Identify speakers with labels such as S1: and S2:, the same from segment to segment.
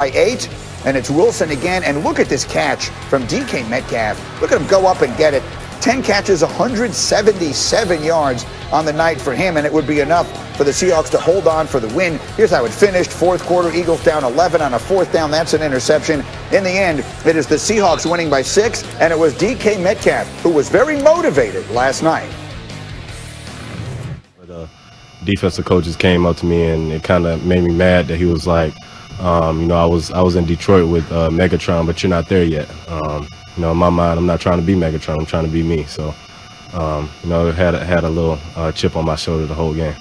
S1: by 8. And it's Wilson again. And look at this catch from DK Metcalf. Look at him go up and get it. 10 catches, 177 yards on the night for him, and it would be enough for the Seahawks to hold on for the win. Here's how it finished. Fourth quarter, Eagles down 11 on a fourth down. That's an interception. In the end, it is the Seahawks winning by 6, and it was DK Metcalf who was very motivated last night.
S2: The defensive coaches came up to me, and it kind of made me mad that he was like, I was in Detroit with Megatron, but you're not there yet. In my mind, I'm not trying to be Megatron. I'm trying to be me. So, had a little chip on my shoulder the whole game.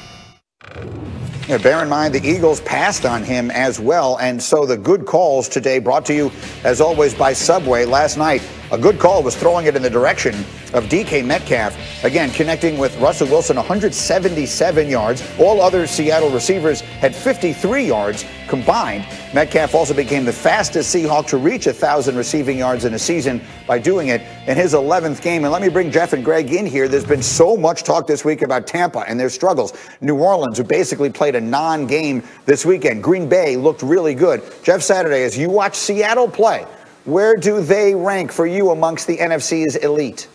S1: Yeah, bear in mind, the Eagles passed on him as well. And so the good calls today brought to you, as always, by Subway. Last night, a good call was throwing it in the direction of DK Metcalf. Again, connecting with Russell Wilson, 177 yards. All other Seattle receivers had 53 yards combined. Metcalf also became the fastest Seahawk to reach 1,000 receiving yards in a season by doing it in his 11th game. And let me bring Jeff and Greg in here. There's been so much talk this week about Tampa and their struggles. New Orleans, who basically played a non-game this weekend. Green Bay looked really good. Jeff Saturday, as you watch Seattle play, where do they rank for you amongst the NFC's elite?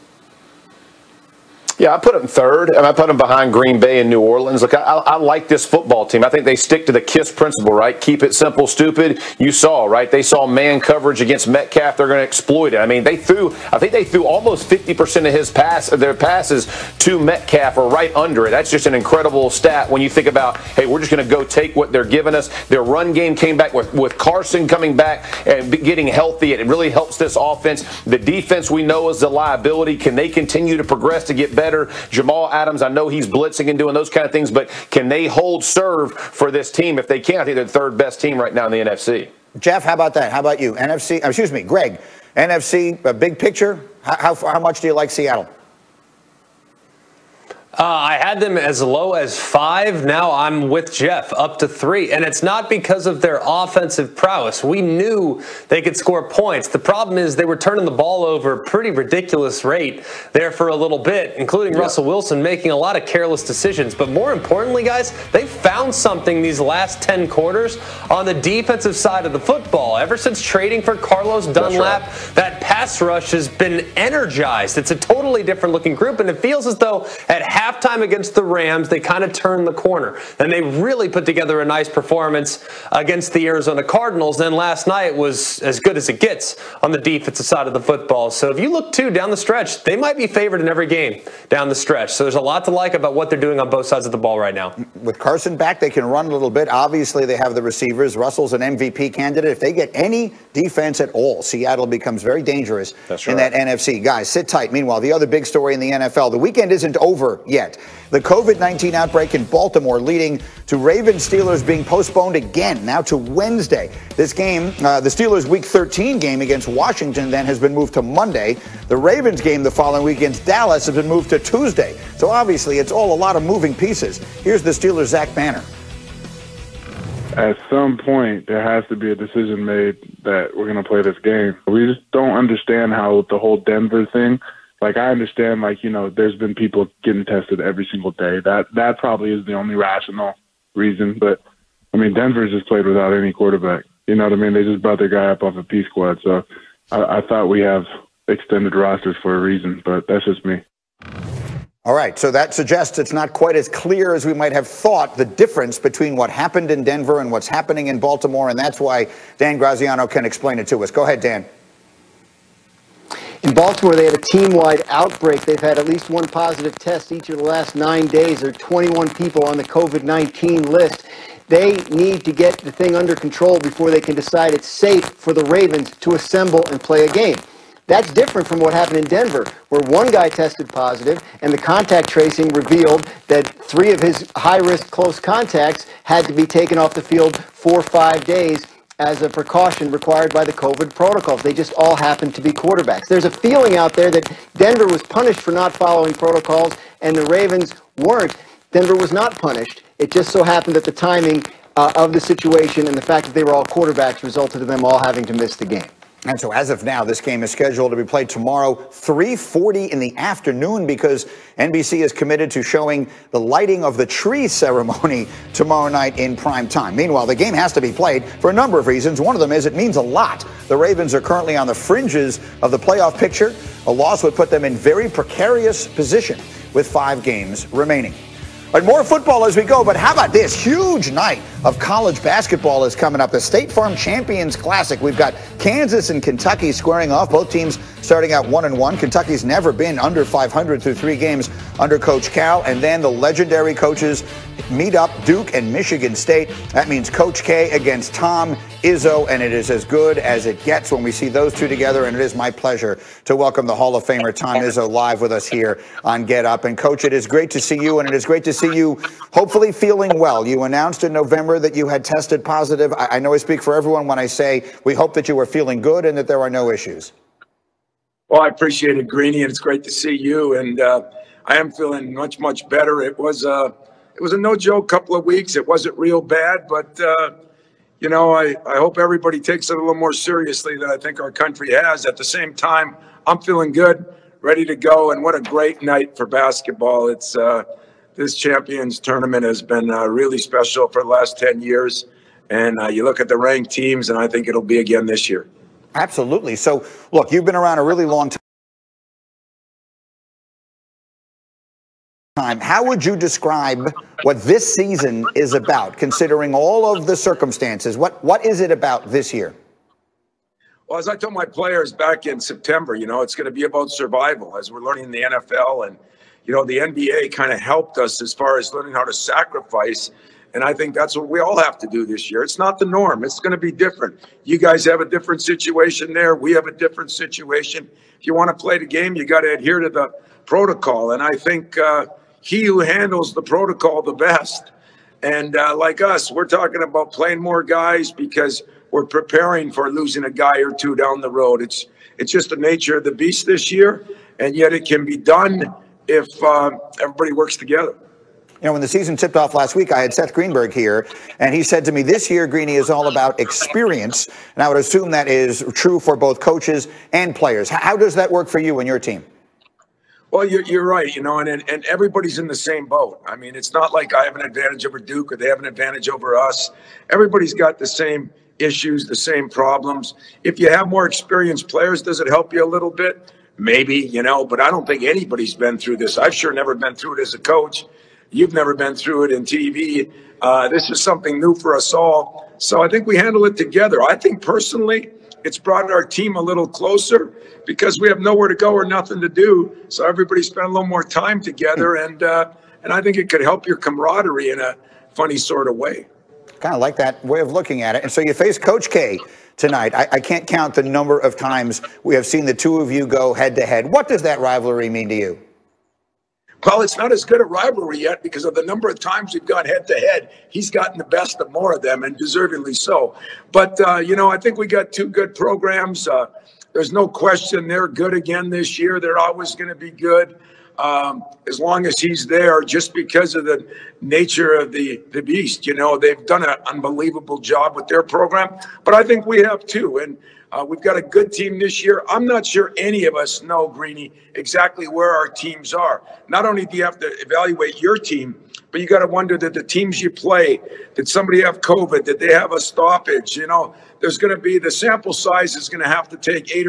S3: Yeah, I put them third, and I put them behind Green Bay and New Orleans. Look, I like this football team. I think they stick to the KISS principle, right? Keep it simple, stupid. You saw, right? They saw man coverage against Metcalf. They're going to exploit it. I mean, I think they threw almost 50% of their passes to Metcalf or right under it. That's just an incredible stat when you think about, hey, we're just going to go take what they're giving us. Their run game came back with Carson coming back and getting healthy. It really helps this offense. The defense we know is the liability. Can they continue to progress to get better? Jamal Adams, I know he's blitzing and doing those kind of things, but can they hold serve for this team? If they can, I think they're the third best team right now in the NFC.
S1: Jeff, how about that? How about you? Greg, NFC, big picture, how much do you like Seattle?
S4: I had them as low as 5. Now I'm with Jeff, up to 3. And it's not because of their offensive prowess. We knew they could score points. The problem is they were turning the ball over a pretty ridiculous rate there for a little bit, including Russell Wilson making a lot of careless decisions. But more importantly, guys, they found something these last 10 quarters on the defensive side of the football. Ever since trading for Carlos Dunlap, that pass rush has been energized. It's a totally different looking group, and it feels as though at halftime against the Rams, they kind of turned the corner. Then they really put together a nice performance against the Arizona Cardinals. Then last night was as good as it gets on the defensive side of the football. So if you look, too, down the stretch, they might be favored in every game down the stretch. So there's a lot to like about what they're doing on both sides of the ball right now.
S1: With Carson back, they can run a little bit. Obviously, they have the receivers. Russell's an MVP candidate. If they get any defense at all, Seattle becomes very dangerous in that NFC. Guys, sit tight. Meanwhile, the other big story in the NFL, the weekend isn't over yet. The COVID-19 outbreak in Baltimore leading to Ravens-Steelers being postponed again, now to Wednesday. This game, the Steelers' Week 13 game against Washington, then has been moved to Monday. The Ravens game the following week against Dallas has been moved to Tuesday. So obviously, it's all a lot of moving pieces. Here's the Steelers' Zach Banner.
S5: At some point, there has to be a decision made that we're going to play this game. We just don't understand how the whole Denver thing. Like, I understand, there's been people getting tested every single day. That probably is the only rational reason. But, Denver's just played without any quarterback. You know what I mean? They just brought their guy up off a P squad. So I thought we have extended rosters for a reason, but that's just me.
S1: All right, so that suggests it's not quite as clear as we might have thought, the difference between what happened in Denver and what's happening in Baltimore, and that's why Dan Graziano can explain it to us. Go ahead, Dan.
S6: In Baltimore, they had a team-wide outbreak. They've had at least one positive test each of the last 9 days. There are 21 people on the COVID-19 list. They need to get the thing under control before they can decide it's safe for the Ravens to assemble and play a game. That's different from what happened in Denver, where one guy tested positive and the contact tracing revealed that 3 of his high-risk close contacts had to be taken off the field for 5 days as a precaution required by the COVID protocols. They just all happened to be quarterbacks. There's a feeling out there that Denver was punished for not following protocols and the Ravens weren't. Denver was not punished. It just so happened that the timing of the situation and the fact that they were all quarterbacks resulted in them all having to miss the game.
S1: And so as of now, this game is scheduled to be played tomorrow, 3:40 in the afternoon, because NBC is committed to showing the lighting of the tree ceremony tomorrow night in prime time. Meanwhile, the game has to be played for a number of reasons. One of them is it means a lot. The Ravens are currently on the fringes of the playoff picture. A loss would put them in very precarious position with 5 games remaining. But more football as we go, but how about this? Huge night of college basketball is coming up. The State Farm Champions Classic. We've got Kansas and Kentucky squaring off. Both teams starting out 1-1. Kentucky's never been under 500 through 3 games under Coach Cal. And then the legendary coaches meet up, Duke and Michigan State. That means Coach K against Tom Izzo, and it is as good as it gets when we see those two together. And it is my pleasure to welcome the Hall of Famer Tom Izzo live with us here on Get Up. And Coach, it is great to see you, and it is great to see you hopefully feeling well. You announced in November that you had tested positive. I know I speak for everyone when I say we hope that you are feeling good and that there are no issues.
S7: Well, I appreciate it, Greeny, and it's great to see you. And I am feeling much, much better. It was a no-joke couple of weeks. It wasn't real bad, but you know, I hope everybody takes it a little more seriously than I think our country has. At the same time, I'm feeling good, ready to go, and what a great night for basketball. It's this Champions Tournament has been really special for the last 10 years, and you look at the ranked teams, and I think it'll be again this year.
S1: Absolutely. So, look, you've been around a really long time. How would you describe what this season is about, considering all of the circumstances? What is it about this year?
S7: Well, as I told my players back in September, you know, it's going to be about survival as we're learning in the NFL. And, you know, the NBA kind of helped us as far as learning how to sacrifice. And I think that's what we all have to do this year. It's not the norm. It's going to be different. You guys have a different situation there. We have a different situation. If you want to play the game, you got to adhere to the protocol. And I think he who handles the protocol the best. And like us, we're talking about playing more guys because we're preparing for losing a guy or two down the road. It's just the nature of the beast this year, and yet it can be done if everybody works together.
S1: You know, when the season tipped off last week, I had Seth Greenberg here, and he said to me, this year, Greeny, is all about experience. And I would assume that is true for both coaches and players. How does that work for you and your team?
S7: Well, you're right, you know, and everybody's in the same boat. I mean, it's not like I have an advantage over Duke or they have an advantage over us. Everybody's got the same issues, the same problems. If you have more experienced players, does it help you a little bit? Maybe, you know, but I don't think anybody's been through this. I've sure never been through it as a coach. You've never been through it in TV. This is something new for us all. So I think we handle it together. I think personally, it's brought our team a little closer because we have nowhere to go or nothing to do. So everybody spent a little more time together, and I think it could help your camaraderie in a funny sort of way.
S1: Kind of like that way of looking at it. And so you face Coach K tonight. I can't count the number of times we have seen the two of you go head-to-head. What does that rivalry mean to you?
S7: Well, it's not as good a rivalry yet because of the number of times we've gone head-to-head. He's gotten the best of more of them, and deservedly so. But, you know, I think we got two good programs. There's no question they're good again this year. They're always going to be good as long as he's there, just because of the nature of the beast. You know, they've done an unbelievable job with their program, but I think we have too. And we've got a good team this year. I'm not sure any of us know, Greeny, exactly where our teams are. Not only do you have to evaluate your team, but you got to wonder that the teams you play, did somebody have COVID? Did they have a stoppage? You know, there's going to be, the sample size is going to have to take 8